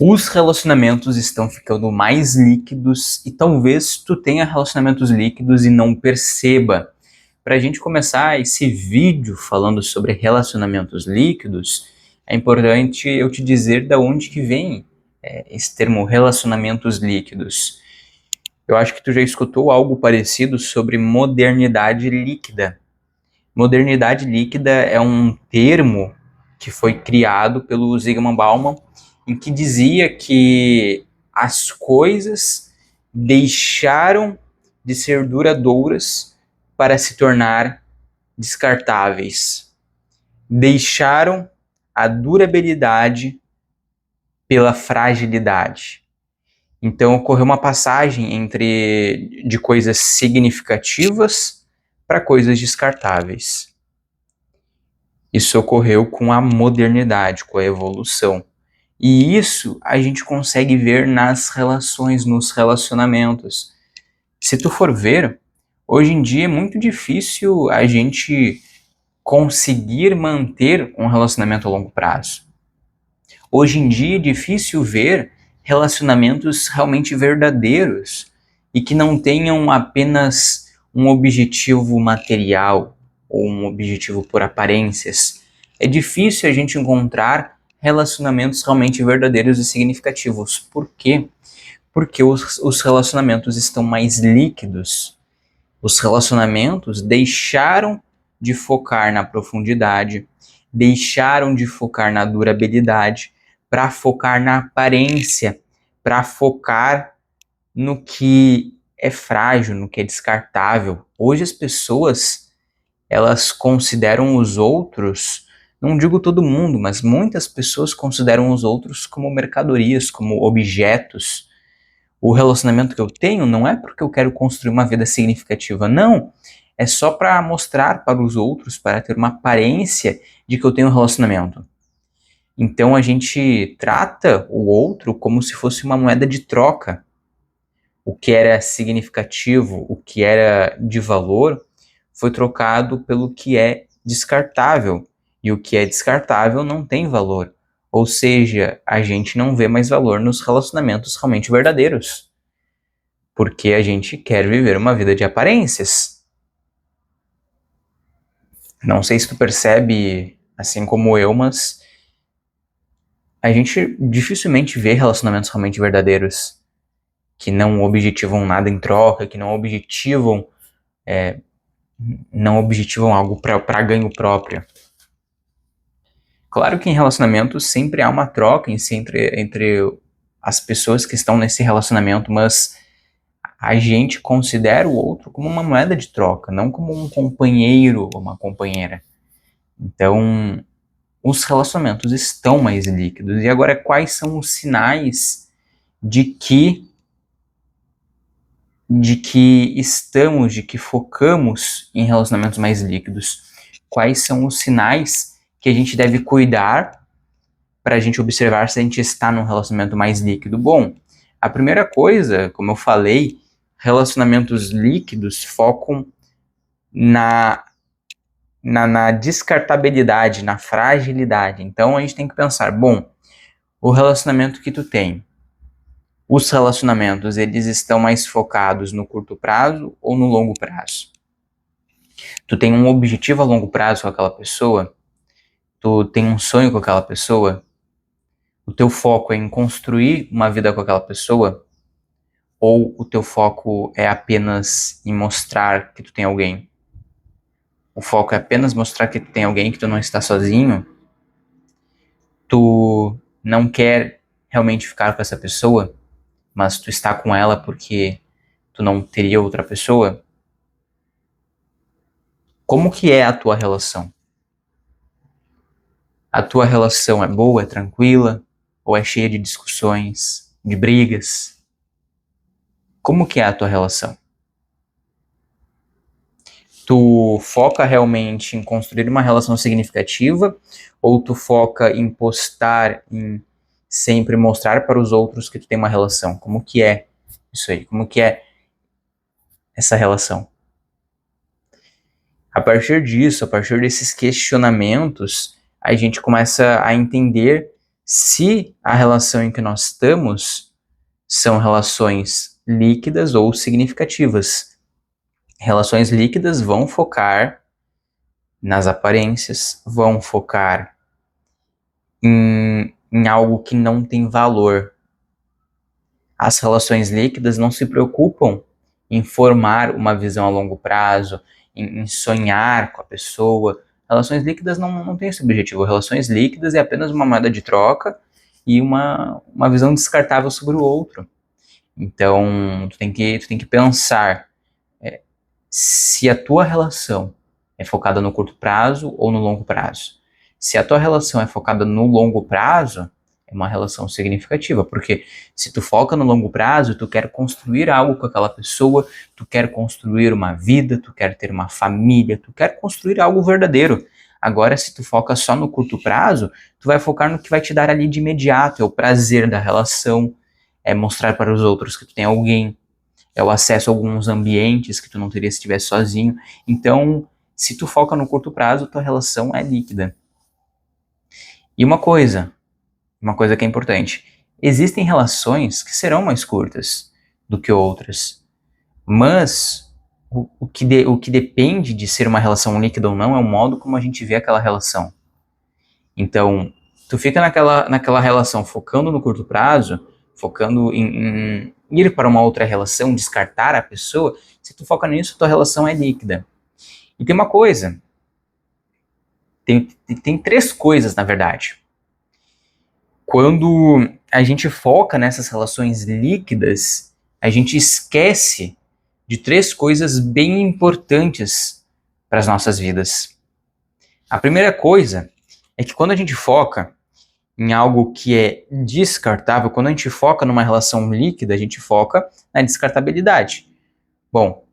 Os relacionamentos estão ficando mais líquidos e talvez tu tenha relacionamentos líquidos e não perceba. Para a gente começar esse vídeo falando sobre relacionamentos líquidos, é importante eu te dizer da onde que vem esse termo relacionamentos líquidos. Eu acho que tu já escutou algo parecido sobre modernidade líquida. Modernidade líquida é um termo que foi criado pelo Zygmunt Bauman, em que dizia que as coisas deixaram de ser duradouras para se tornar descartáveis. Deixaram a durabilidade pela fragilidade. Então ocorreu uma passagem de coisas significativas para coisas descartáveis. Isso ocorreu com a modernidade, com a evolução. E isso a gente consegue ver nas relações, nos relacionamentos. Se tu for ver, hoje em dia é muito difícil a gente conseguir manter um relacionamento a longo prazo. Hoje em dia é difícil ver relacionamentos realmente verdadeiros e que não tenham apenas um objetivo material ou um objetivo por aparências. É difícil a gente encontrar relacionamentos realmente verdadeiros e significativos. Por quê? Porque os relacionamentos estão mais líquidos. Os relacionamentos deixaram de focar na profundidade, deixaram de focar na durabilidade, para focar na aparência, para focar no que é frágil, no que é descartável. Hoje as pessoas, elas consideram os outros, não digo todo mundo, mas muitas pessoas consideram os outros como mercadorias, como objetos. O relacionamento que eu tenho não é porque eu quero construir uma vida significativa, não. É só para mostrar para os outros, para ter uma aparência de que eu tenho um relacionamento. Então a gente trata o outro como se fosse uma moeda de troca. O que era significativo, o que era de valor, foi trocado pelo que é descartável. E o que é descartável não tem valor. Ou seja, a gente não vê mais valor nos relacionamentos realmente verdadeiros. Porque a gente quer viver uma vida de aparências. Não sei se tu percebe, assim como eu, mas a gente dificilmente vê relacionamentos realmente verdadeiros que não objetivam nada em troca, que não objetivam algo para ganho próprio. Claro que em relacionamentos sempre há uma troca entre as pessoas que estão nesse relacionamento, mas a gente considera o outro como uma moeda de troca, não como um companheiro ou uma companheira. Então, os relacionamentos estão mais líquidos. E agora, quais são os sinais de que de que focamos em relacionamentos mais líquidos? Quais são os sinais que a gente deve cuidar para a gente observar se a gente está num relacionamento mais líquido? Bom, a primeira coisa, como eu falei, relacionamentos líquidos focam na descartabilidade, na fragilidade. Então a gente tem que pensar, bom, o relacionamento que tu tem, os relacionamentos, eles estão mais focados no curto prazo ou no longo prazo? Tu tem um objetivo a longo prazo com aquela pessoa? Tu tem um sonho com aquela pessoa? O teu foco é em construir uma vida com aquela pessoa? Ou o teu foco é apenas em mostrar que tu tem alguém? O foco é apenas mostrar que tu tem alguém, que tu não está sozinho? Tu não quer realmente ficar com essa pessoa, mas tu está com ela porque tu não teria outra pessoa? Como que é a tua relação? A tua relação é boa, é tranquila? Ou é cheia de discussões, de brigas? Como que é a tua relação? Tu foca realmente em construir uma relação significativa? Ou tu foca em postar, em sempre mostrar para os outros que tu tem uma relação? Como que é isso aí? Como que é essa relação? A partir disso, a partir desses questionamentos, a gente começa a entender se a relação em que nós estamos são relações líquidas ou significativas. Relações líquidas vão focar nas aparências, vão focar em algo que não tem valor. As relações líquidas não se preocupam em formar uma visão a longo prazo, em sonhar com a pessoa. Relações líquidas não têm esse objetivo. Relações líquidas é apenas uma moeda de troca e uma visão descartável sobre o outro. Então, tu tem que pensar se a tua relação é focada no curto prazo ou no longo prazo. Se a tua relação é focada no longo prazo, é uma relação significativa, porque se tu foca no longo prazo, tu quer construir algo com aquela pessoa, tu quer construir uma vida, tu quer ter uma família, tu quer construir algo verdadeiro. Agora, se tu foca só no curto prazo, tu vai focar no que vai te dar ali de imediato, é o prazer da relação, é mostrar para os outros que tu tem alguém, é o acesso a alguns ambientes que tu não teria se estivesse sozinho. Então, se tu foca no curto prazo, tua relação é líquida. E uma coisa que é importante, existem relações que serão mais curtas do que outras, mas o que depende de ser uma relação líquida ou não é o modo como a gente vê aquela relação. Então, tu fica naquela relação focando no curto prazo, focando em ir para uma outra relação, descartar a pessoa. Se tu foca nisso, tua relação é líquida. E tem uma coisa, tem três coisas, na verdade. Quando a gente foca nessas relações líquidas, a gente esquece de três coisas bem importantes para as nossas vidas. A primeira coisa é que quando a gente foca em algo que é descartável, quando a gente foca numa relação líquida, a gente foca na descartabilidade. Bom,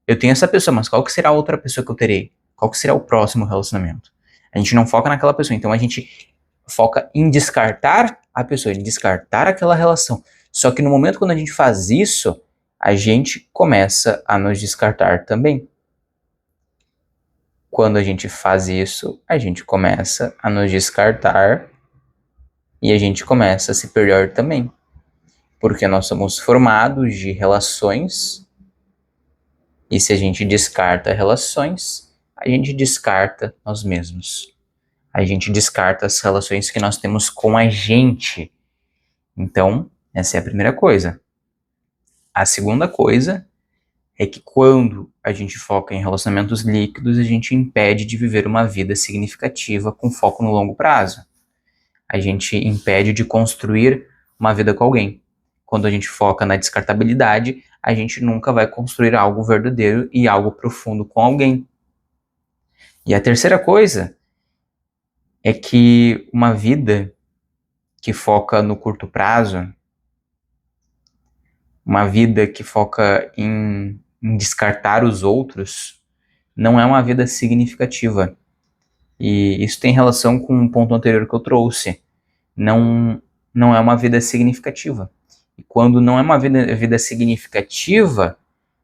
eu tenho essa pessoa, mas qual que será a outra pessoa que eu terei? Qual que será o próximo relacionamento? A gente não foca naquela pessoa, então a gente foca em descartar a pessoa, em descartar aquela relação. Só que no momento quando a gente faz isso, a gente começa a nos descartar também. Quando a gente faz isso, a gente começa a nos descartar e a gente começa a se perder também. Porque nós somos formados de relações, e se a gente descarta relações, a gente descarta nós mesmos. A gente descarta as relações que nós temos com a gente. Então, essa é a primeira coisa. A segunda coisa é que quando a gente foca em relacionamentos líquidos, a gente impede de viver uma vida significativa com foco no longo prazo. A gente impede de construir uma vida com alguém. Quando a gente foca na descartabilidade, a gente nunca vai construir algo verdadeiro e algo profundo com alguém. E a terceira coisa é que uma vida que foca no curto prazo, uma vida que foca em descartar os outros, não é uma vida significativa. E isso tem relação com um ponto anterior que eu trouxe. Não é uma vida significativa. E quando não é uma vida significativa,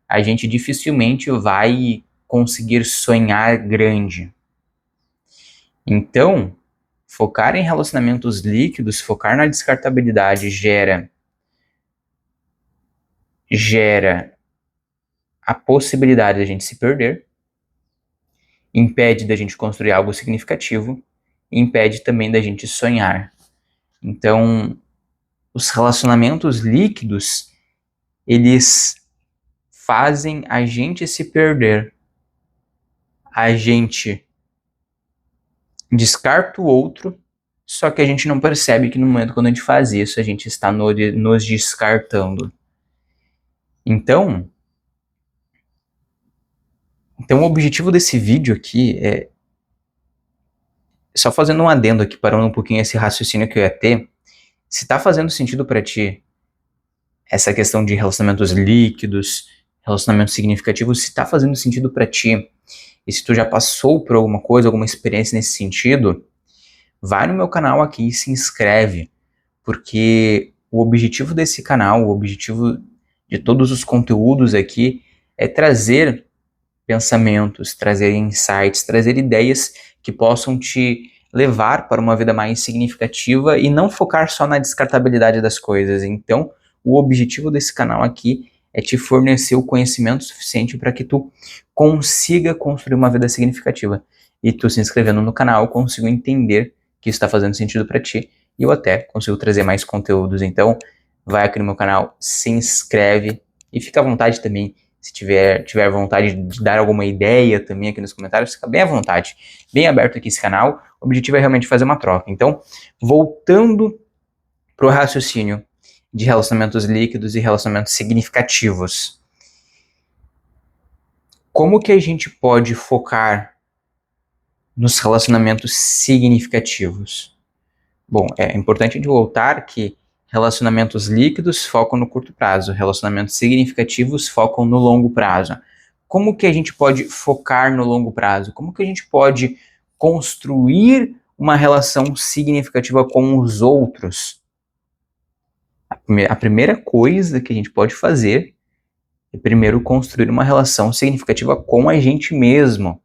a gente dificilmente vai conseguir sonhar grande. Então, focar em relacionamentos líquidos, focar na descartabilidade gera a possibilidade de a gente se perder, impede da gente construir algo significativo, e impede também da gente sonhar. Então, os relacionamentos líquidos, eles fazem a gente se perder. A gente descarta o outro, só que a gente não percebe que no momento quando a gente faz isso, a gente está nos descartando. Então, o objetivo desse vídeo aqui é, só fazendo um adendo aqui, parando um pouquinho esse raciocínio que eu ia ter, se tá fazendo sentido para ti essa questão de relacionamentos líquidos, relacionamentos significativos, se tá fazendo sentido para ti, e se tu já passou por alguma coisa, alguma experiência nesse sentido, vai no meu canal aqui e se inscreve, porque o objetivo desse canal, o objetivo de todos os conteúdos aqui é trazer pensamentos, trazer insights, trazer ideias que possam te levar para uma vida mais significativa e não focar só na descartabilidade das coisas. Então, o objetivo desse canal aqui é te fornecer o conhecimento suficiente para que tu consiga construir uma vida significativa. E tu se inscrevendo no canal, eu consigo entender que isso está fazendo sentido para ti e eu até consigo trazer mais conteúdos. Então, vai aqui no meu canal, se inscreve e fica à vontade também. Se tiver vontade de dar alguma ideia também aqui nos comentários, fica bem à vontade. Bem aberto aqui esse canal. O objetivo é realmente fazer uma troca. Então, voltando para o raciocínio de relacionamentos líquidos e relacionamentos significativos. Como que a gente pode focar nos relacionamentos significativos? Bom, é importante de voltar que relacionamentos líquidos focam no curto prazo, relacionamentos significativos focam no longo prazo. Como que a gente pode focar no longo prazo? Como que a gente pode construir uma relação significativa com os outros? A primeira coisa que a gente pode fazer é primeiro construir uma relação significativa com a gente mesmo.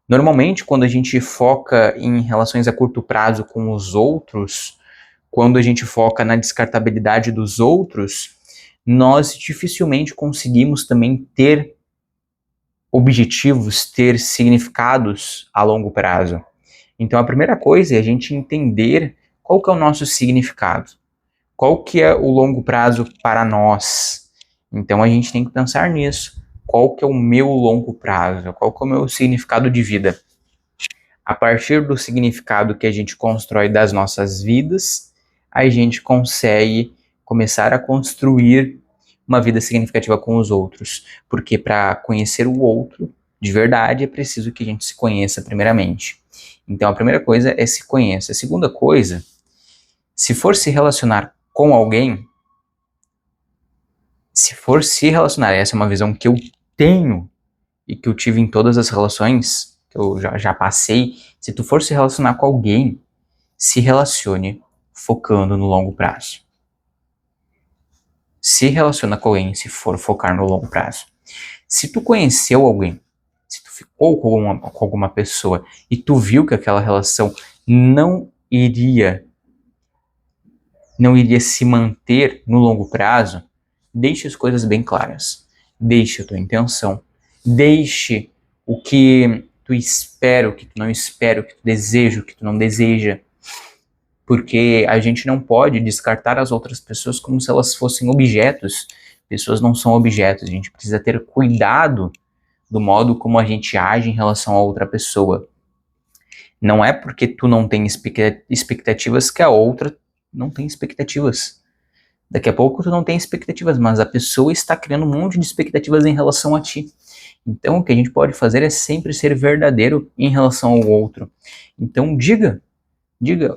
Normalmente, quando a gente foca em relações a curto prazo com os outros, quando a gente foca na descartabilidade dos outros, nós dificilmente conseguimos também ter objetivos, ter significados a longo prazo. Então, a primeira coisa é a gente entender qual que é o nosso significado, qual que é o longo prazo para nós. Então, a gente tem que pensar nisso. Qual que é o meu longo prazo? Qual que é o meu significado de vida? A partir do significado que a gente constrói das nossas vidas, a gente consegue começar a construir uma vida significativa com os outros. Porque para conhecer o outro de verdade é preciso que a gente se conheça primeiramente. Então a primeira coisa é se conheça. A segunda coisa, se for se relacionar com alguém, essa é uma visão que eu tenho e que eu tive em todas as relações que eu já passei. Se tu for se relacionar com alguém, se relacione focando no longo prazo. Se relaciona com alguém se for focar no longo prazo. Se tu conheceu alguém, se tu ficou com alguma pessoa e tu viu que aquela relação não iria se manter no longo prazo, deixe as coisas bem claras. Deixe a tua intenção. Deixe o que tu espera, o que tu não espera, o que tu deseja, o que tu não deseja. Porque a gente não pode descartar as outras pessoas como se elas fossem objetos. Pessoas não são objetos. A gente precisa ter cuidado do modo como a gente age em relação a outra pessoa. Não é porque tu não tem expectativas que a outra não tem expectativas. Daqui a pouco tu não tem expectativas, mas a pessoa está criando um monte de expectativas em relação a ti. Então o que a gente pode fazer é sempre ser verdadeiro em relação ao outro. Então diga,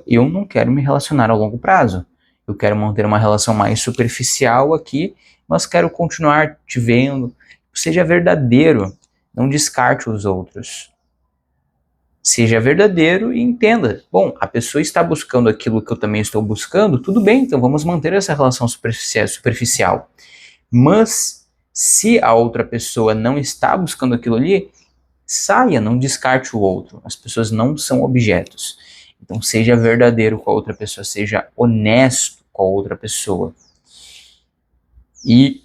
eu não quero me relacionar a longo prazo. Eu quero manter uma relação mais superficial aqui, mas quero continuar te vendo. Seja verdadeiro, não descarte os outros. Seja verdadeiro e entenda. Bom, a pessoa está buscando aquilo que eu também estou buscando, tudo bem, então vamos manter essa relação superficial. Mas, se a outra pessoa não está buscando aquilo ali, saia, não descarte o outro. As pessoas não são objetos. Então, seja verdadeiro com a outra pessoa, seja honesto com a outra pessoa. E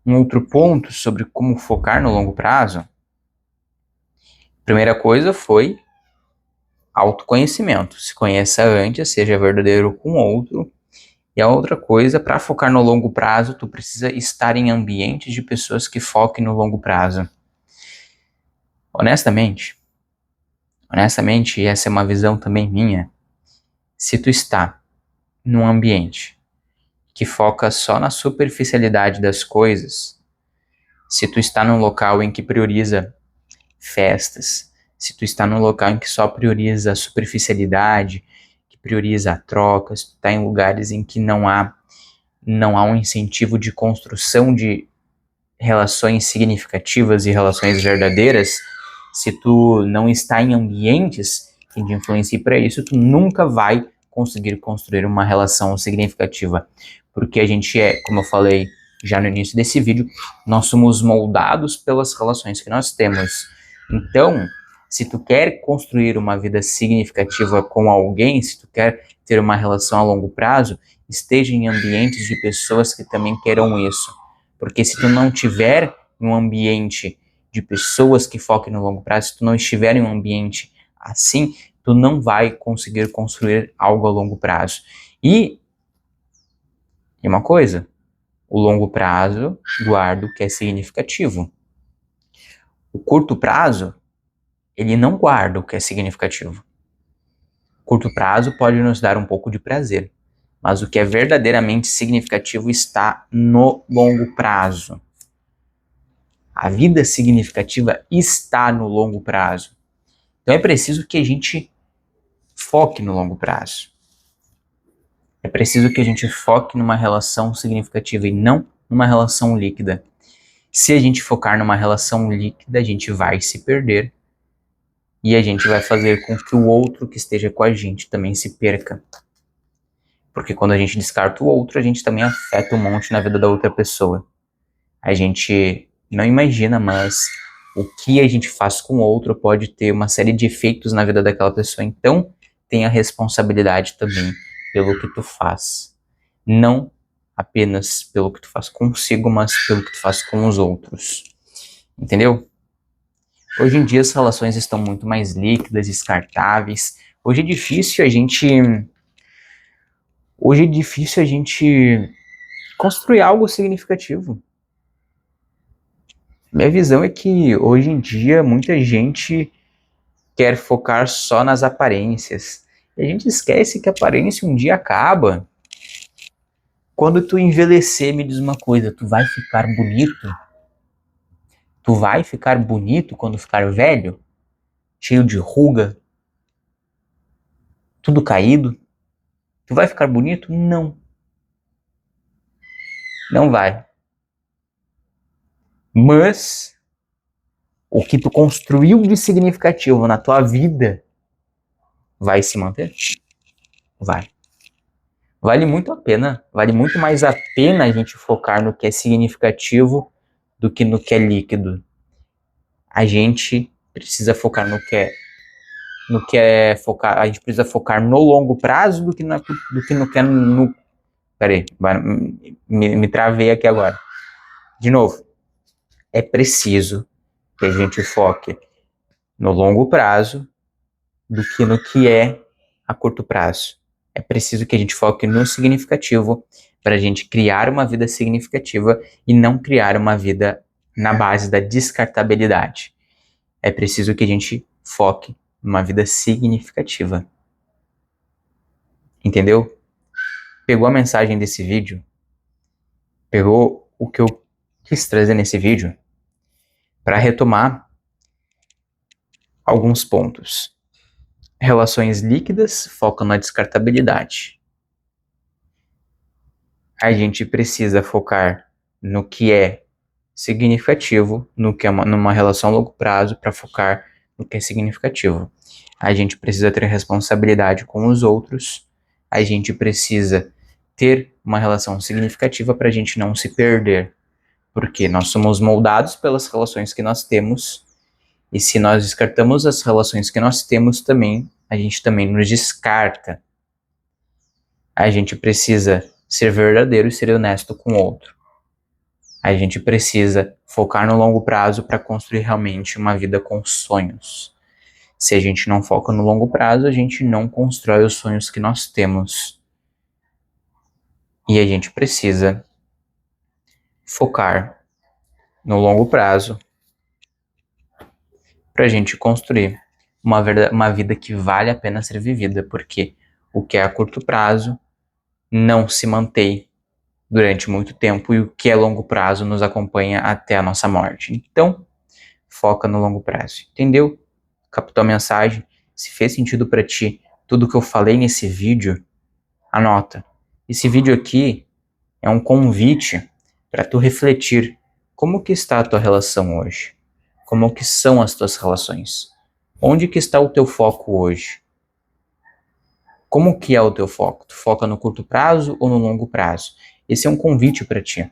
um outro ponto sobre como focar no longo prazo, primeira coisa foi autoconhecimento. Se conheça antes, seja verdadeiro com o outro. E a outra coisa, para focar no longo prazo, tu precisa estar em ambientes de pessoas que foquem no longo prazo. Honestamente, e essa é uma visão também minha, se tu está num ambiente que foca só na superficialidade das coisas, se tu está num local em que prioriza festas, se tu está num local em que só prioriza a superficialidade, que prioriza a troca, se tu está em lugares em que não há um incentivo de construção de relações significativas e relações verdadeiras, se tu não está em ambientes que te influenciem para isso, tu nunca vai conseguir construir uma relação significativa. Porque a gente como eu falei já no início desse vídeo, nós somos moldados pelas relações que nós temos. Então, Se tu quer construir uma vida significativa com alguém, se tu quer ter uma relação a longo prazo, esteja em ambientes de pessoas que também queiram isso. Porque se tu não tiver um ambiente de pessoas que foquem no longo prazo, se tu não estiver em um ambiente assim, tu não vai conseguir construir algo a longo prazo. E uma coisa, o longo prazo guarda o que é significativo. O curto prazo, ele não guarda o que é significativo. Curto prazo pode nos dar um pouco de prazer, mas o que é verdadeiramente significativo está no longo prazo. A vida significativa está no longo prazo. Então é preciso que a gente foque no longo prazo. É preciso que a gente foque numa relação significativa e não numa relação líquida. Se a gente focar numa relação líquida, a gente vai se perder e a gente vai fazer com que o outro que esteja com a gente também se perca. Porque quando a gente descarta o outro, a gente também afeta um monte na vida da outra pessoa. A gente não imagina, mas o que a gente faz com o outro pode ter uma série de efeitos na vida daquela pessoa. Então, tenha responsabilidade também pelo que tu faz. Não apenas pelo que tu faz consigo, mas pelo que tu faz com os outros. Entendeu? Hoje em dia as relações estão muito mais líquidas, descartáveis. Hoje é difícil a gente construir algo significativo. Minha visão é que hoje em dia muita gente quer focar só nas aparências. E a gente esquece que a aparência um dia acaba. Quando tu envelhecer, me diz uma coisa, tu vai ficar bonito? Tu vai ficar bonito quando ficar velho? Cheio de ruga? Tudo caído? Tu vai ficar bonito? Não. Não vai. Mas o que tu construiu de significativo na tua vida vai se manter? Vai. Vale muito a pena. Vale muito mais a pena a gente focar no que é significativo do que no que é líquido. A gente precisa focar no que é focar, a gente precisa focar no longo prazo do que no que é no. Peraí, me travei aqui agora. De novo, é preciso que a gente foque no longo prazo do que no que é a curto prazo. É preciso que a gente foque no significativo para a gente criar uma vida significativa e não criar uma vida na base da descartabilidade. É preciso que a gente foque numa vida significativa. Entendeu? Pegou a mensagem desse vídeo? Pegou o que eu quis trazer nesse vídeo? Para retomar alguns pontos. Relações líquidas focam na descartabilidade. A gente precisa focar no que é significativo, no que é numa relação a longo prazo, para focar no que é significativo. A gente precisa ter responsabilidade com os outros, a gente precisa ter uma relação significativa para a gente não se perder, porque nós somos moldados pelas relações que nós temos, e se nós descartamos as relações que nós temos também, a gente também nos descarta. A gente precisa ser verdadeiro e ser honesto com o outro. A gente precisa focar no longo prazo para construir realmente uma vida com sonhos. Se a gente não foca no longo prazo, a gente não constrói os sonhos que nós temos. E a gente precisa focar no longo prazo para a gente construir uma vida que vale a pena ser vivida, porque o que é a curto prazo não se mantém durante muito tempo e o que é longo prazo nos acompanha até a nossa morte. Então, foca no longo prazo, entendeu? Captou a mensagem? Se fez sentido para ti tudo que eu falei nesse vídeo, anota. Esse vídeo aqui é um convite para tu refletir como que está a tua relação hoje, como que são as tuas relações, onde que está o teu foco hoje, como que é o teu foco, tu foca no curto prazo ou no longo prazo? Esse é um convite para ti,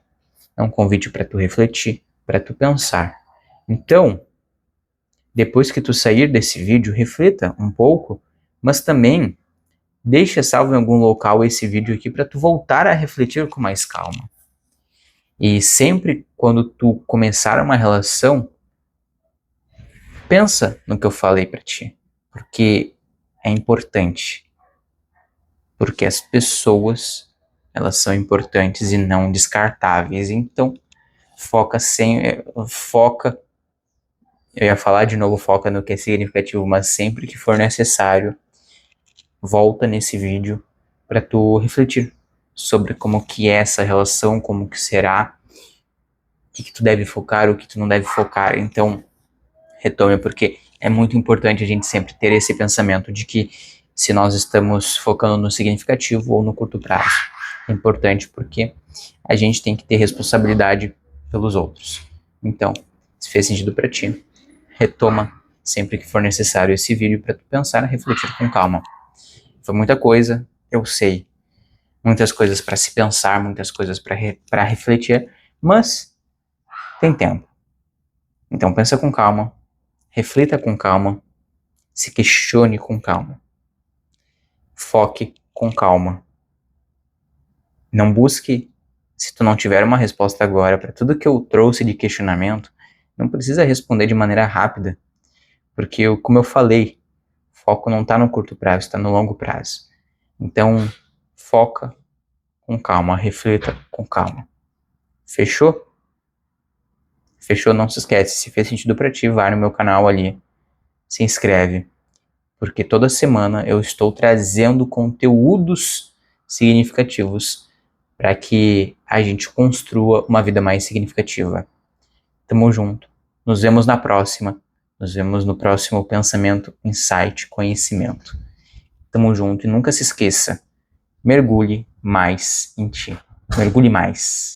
é um convite para tu refletir, para tu pensar. Então, depois que tu sair desse vídeo, reflita um pouco, mas também deixa salvo em algum local esse vídeo aqui para tu voltar a refletir com mais calma. E sempre quando tu começar uma relação, pensa no que eu falei para ti, porque é importante. Porque as pessoas, elas são importantes e não descartáveis. Então, foca, eu ia falar de novo, foca no que é significativo, mas sempre que for necessário, volta nesse vídeo para tu refletir sobre como que é essa relação, como que será, o que tu deve focar, o que tu não deve focar. Então, retome, porque é muito importante a gente sempre ter esse pensamento de que se nós estamos focando no significativo ou no curto prazo. É importante porque a gente tem que ter responsabilidade pelos outros. Então, se fez sentido para ti, retoma sempre que for necessário esse vídeo para tu pensar e refletir com calma. Foi muita coisa, eu sei. Muitas coisas para se pensar, muitas coisas para refletir, mas tem tempo. Então pensa com calma, reflita com calma, se questione com calma. Foque com calma. Não busque, se tu não tiver uma resposta agora para tudo que eu trouxe de questionamento, não precisa responder de maneira rápida, porque como eu falei, foco não está no curto prazo, está no longo prazo. Então, foca com calma, reflita com calma. Fechou? Fechou? Não se esquece, se fez sentido para ti, vai no meu canal ali, se inscreve, porque toda semana eu estou trazendo conteúdos significativos para que a gente construa uma vida mais significativa. Tamo junto. Nos vemos na próxima. Nos vemos no próximo Pensamento, Insight, Conhecimento. Tamo junto e nunca se esqueça, mergulhe mais em ti. Mergulhe mais.